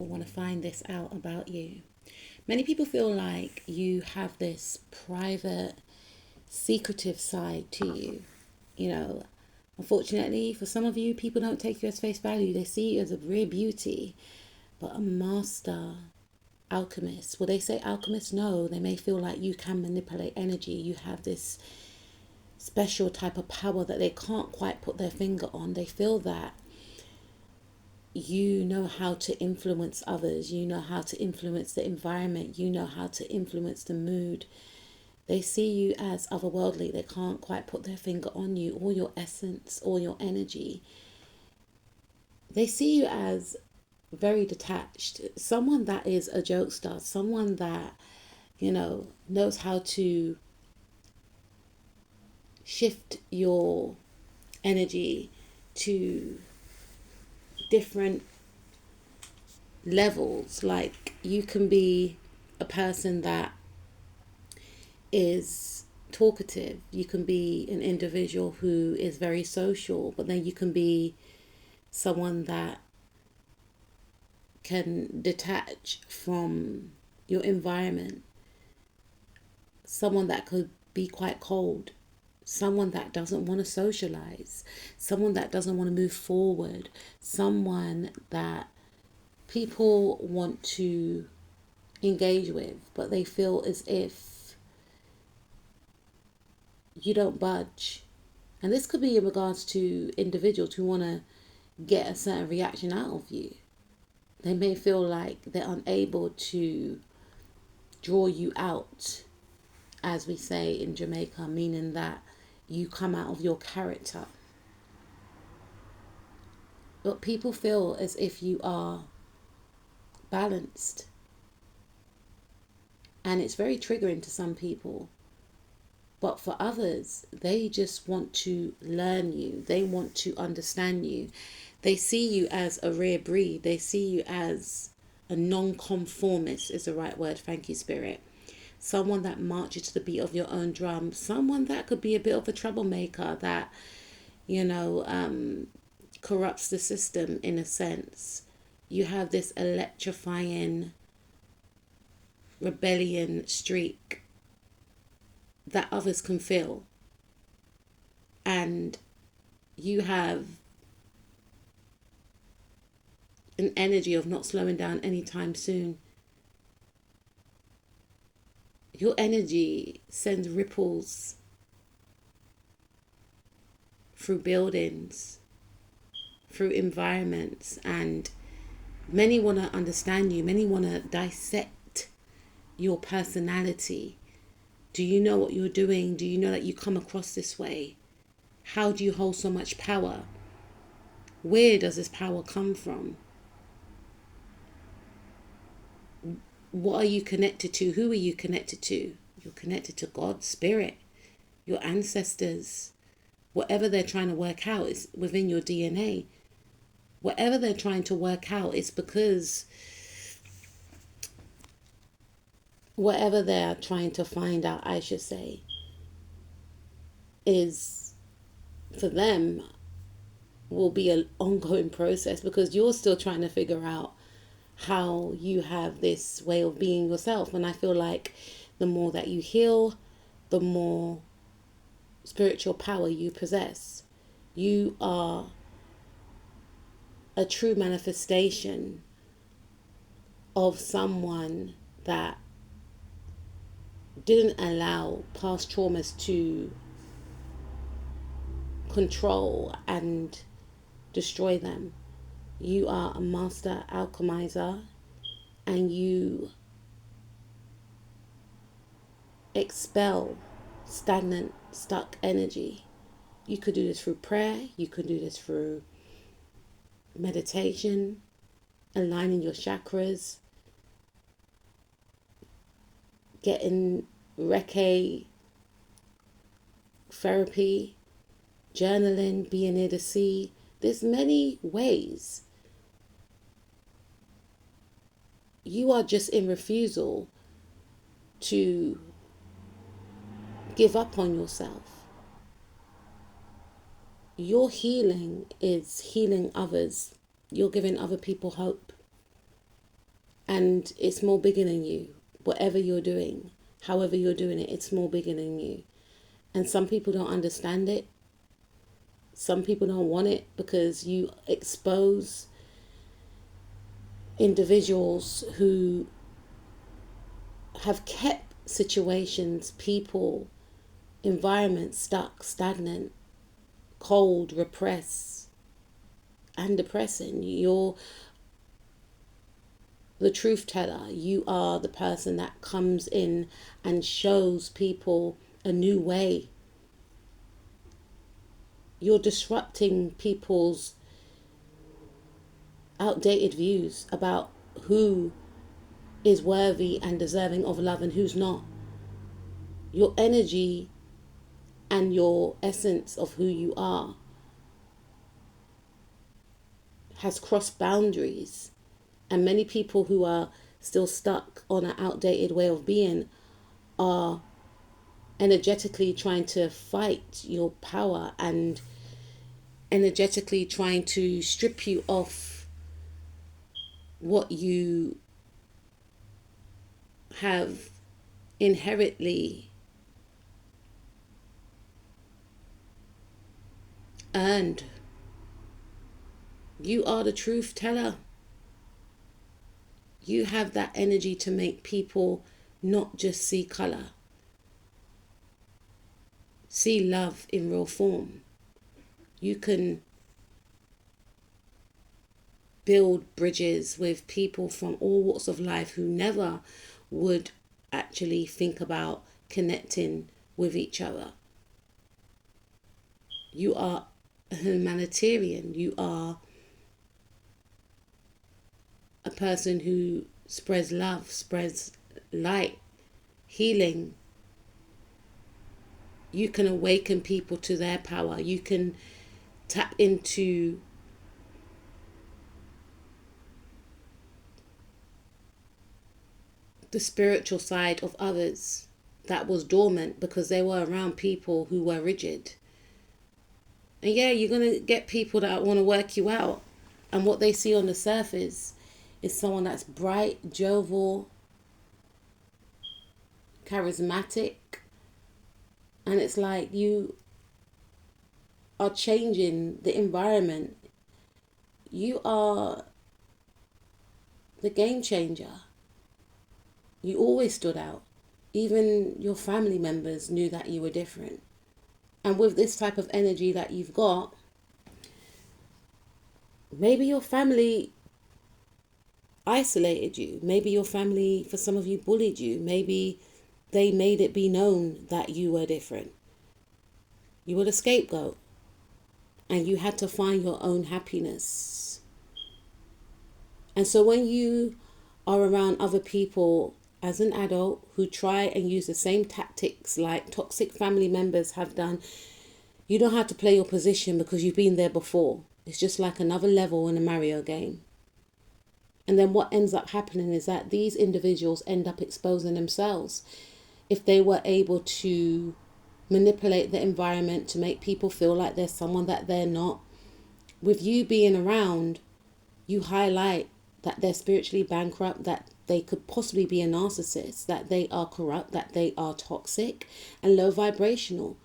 Want to find this out about you. Many people feel like you have this private, secretive side to you. You know, unfortunately, for some of you, people don't take you as face value. They see you as a rare beauty, but a master alchemist. Will they say alchemist? No, they may feel like you can manipulate energy. You have this special type of power that they can't quite put their finger on. They feel that you know how to influence others, you know how to influence the environment, you know how to influence the mood. They see you as otherworldly. They can't quite put their finger on you or your essence or your energy. They see you as very detached, someone that is a jokester, someone that, knows how to shift your energy to different levels. Like, you can be a person that is talkative, you can be an individual who is very social, but then you can be someone that can detach from your environment, someone that could be quite cold, someone that doesn't want to socialize, someone that doesn't want to move forward, someone that people want to engage with, but they feel as if you don't budge. And this could be in regards to individuals who want to get a certain reaction out of you. They may feel like they're unable to draw you out, as we say in Jamaica, meaning that you come out of your character. But people feel as if you are balanced. And it's very triggering to some people. But for others, they just want to learn you. They want to understand you. They see you as a rare breed. They see you as a non-conformist is the right word. Thank you, Spirit. Someone that marches to the beat of your own drum. Someone that could be a bit of a troublemaker that, you know, corrupts the system in a sense. You have this electrifying rebellion streak that others can feel. And you have an energy of not slowing down anytime soon. Your energy sends ripples through buildings, through environments, and many want to understand you. Many want to dissect your personality. Do you know what you're doing? Do you know that you come across this way? How do you hold so much power? Where does this power come from? What are you connected to? Who are you connected to? You're connected to God, Spirit, your ancestors. Whatever they're trying to work out is within your DNA. Whatever they're trying to work out is because whatever they're trying to find out, I should say, is for them will be an ongoing process, because you're still trying to figure out how you have this way of being yourself. And I feel like the more that you heal, the more spiritual power you possess. You are a true manifestation of someone that didn't allow past traumas to control and destroy them. You are a master alchemizer, and you expel stagnant, stuck energy. You could do this through prayer, you could do this through meditation, aligning your chakras, getting Reiki therapy, journaling, being near the sea. There's many ways. You are just in refusal to give up on yourself. Your healing is healing others. You're giving other people hope. And it's more bigger than you. Whatever you're doing, however you're doing it, it's more bigger than you. And some people don't understand it. Some people don't want it because you expose individuals who have kept situations, people, environments stuck, stagnant, cold, repressed, and depressing. You're the truth teller. You are the person that comes in and shows people a new way. You're disrupting people's outdated views about who is worthy and deserving of love and who's not. Your energy and your essence of who you are has crossed boundaries. And many people who are still stuck on an outdated way of being are energetically trying to fight your power and energetically trying to strip you of what you have inherently earned. You are the truth teller. You have that energy to make people not just see color, see love in real form. You can build bridges with people from all walks of life who never would actually think about connecting with each other. You are a humanitarian. You are a person who spreads love, spreads light, healing. You can awaken people to their power. You can tap into the spiritual side of others that was dormant because they were around people who were rigid. And yeah, you're going to get people that want to work you out. And what they see on the surface is someone that's bright, jovial, charismatic. And it's like you are changing the environment. You are the game changer. You always stood out. Even your family members knew that you were different. And with this type of energy that you've got, maybe your family isolated you. Maybe your family, for some of you, bullied you. Maybe they made it be known that you were different. You were the scapegoat. And you had to find your own happiness. And so when you are around other people as an adult who try and use the same tactics like toxic family members have done, you don't have to play your position because you've been there before. It's just like another level in a Mario game. And then what ends up happening is that these individuals end up exposing themselves. If they were able to manipulate the environment to make people feel like they're someone that they're not, with you being around, you highlight that they're spiritually bankrupt, that they could possibly be a narcissist, that they are corrupt, that they are toxic and low vibrational.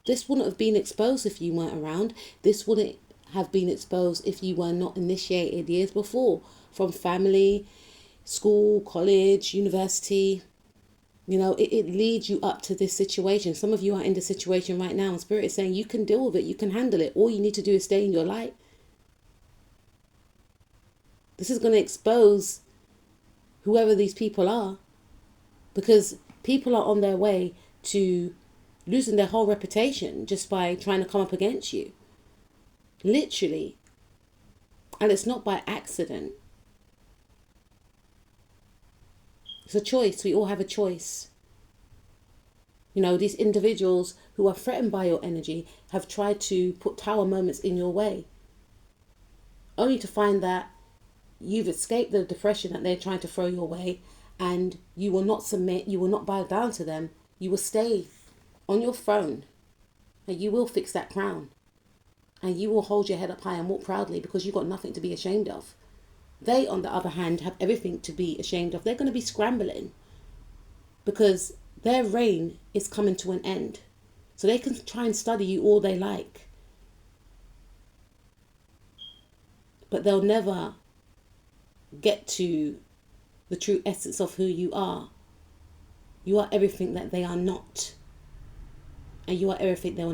This wouldn't have been exposed if you weren't around. This wouldn't have been exposed if you were not initiated years before from family, school, college, university. You know, it leads you up to this situation. Some of you are in this situation right now and Spirit is saying you can deal with it, you can handle it. All you need to do is stay in your light. This is going to expose whoever these people are, because people are on their way to losing their whole reputation just by trying to come up against you. Literally. And it's not by accident. It's a choice. We all have a choice. You know, these individuals who are threatened by your energy have tried to put tower moments in your way, only to find that you've escaped the depression that they're trying to throw your way, and you will not submit, you will not bow down to them. You will stay on your throne, and you will fix that crown, and you will hold your head up high and walk proudly because you've got nothing to be ashamed of. They, on the other hand, have everything to be ashamed of. They're going to be scrambling because their reign is coming to an end. So they can try and study you all they like, but they'll never get to the true essence of who you are. You are everything that they are not, and you are everything they will